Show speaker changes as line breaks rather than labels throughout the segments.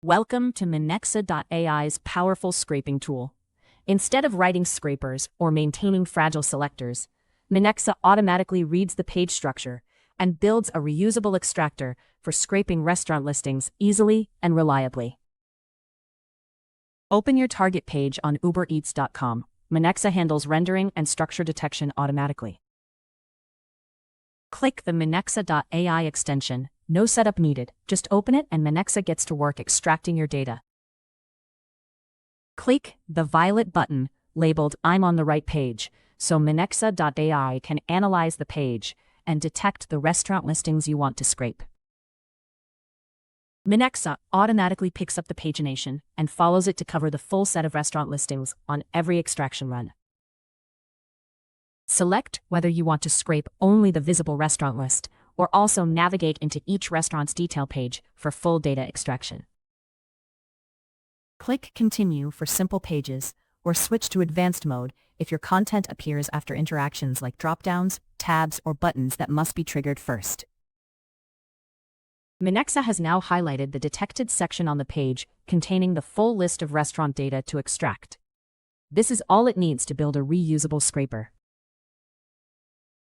Welcome to Minexa.ai's powerful scraping tool. Instead of writing scrapers or maintaining fragile selectors, Minexa automatically reads the page structure and builds a reusable extractor for scraping restaurant listings easily and reliably. Open your target page on Ubereats.com. Minexa handles rendering and structure detection automatically. Click the Minexa.ai extension. No setup needed, just open it and Minexa gets to work extracting your data. Click the violet button labeled I'm on the right page, so Minexa.ai can analyze the page and detect the restaurant listings you want to scrape. Minexa automatically picks up the pagination and follows it to cover the full set of restaurant listings on every extraction run. Select whether you want to scrape only the visible restaurant list or also navigate into each restaurant's detail page for full data extraction. Click Continue for simple pages, or switch to advanced mode if your content appears after interactions like dropdowns, tabs, or buttons that must be triggered first. Minexa has now highlighted the detected section on the page containing the full list of restaurant data to extract. This is all it needs to build a reusable scraper.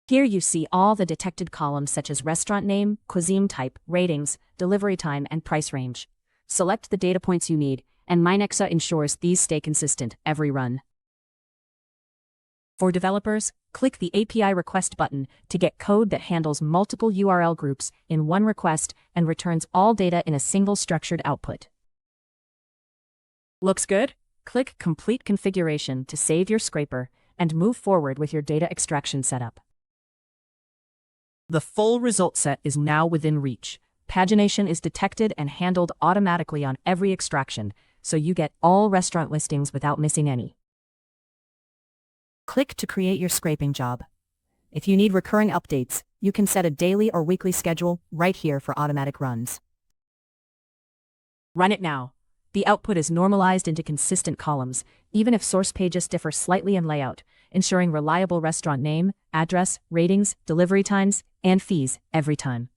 Here you see all the detected columns such as restaurant name, cuisine type, ratings, delivery time, and price range. Select the data points you need, and Minexa ensures these stay consistent every run. For developers, click the API request button to get code that handles multiple URL groups in one request and returns all data in a single structured output. Looks good? Click Complete Configuration to save your scraper and move forward with your data extraction setup. The full result set is now within reach. Pagination is detected and handled automatically on every extraction, so you get all restaurant listings without missing any. Click to create your scraping job. If you need recurring updates, you can set a daily or weekly schedule right here for automatic runs. Run it now. The output is normalized into consistent columns, even if source pages differ slightly in layout, ensuring reliable restaurant name, address, ratings, delivery times, and fees every time.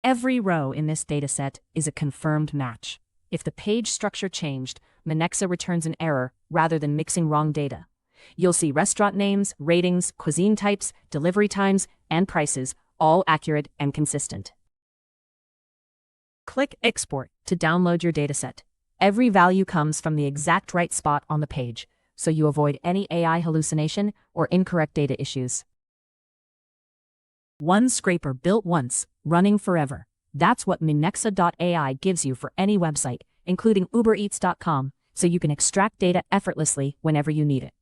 Every row in this dataset is a confirmed match. If the page structure changed, Minexa returns an error rather than mixing wrong data. You'll see restaurant names, ratings, cuisine types, delivery times, and prices, all accurate and consistent. Click Export to download your dataset. Every value comes from the exact right spot on the page, so you avoid any AI hallucination or incorrect data issues. One scraper built once, running forever. That's what Minexa.ai gives you for any website, including Ubereats.com, so you can extract data effortlessly whenever you need it.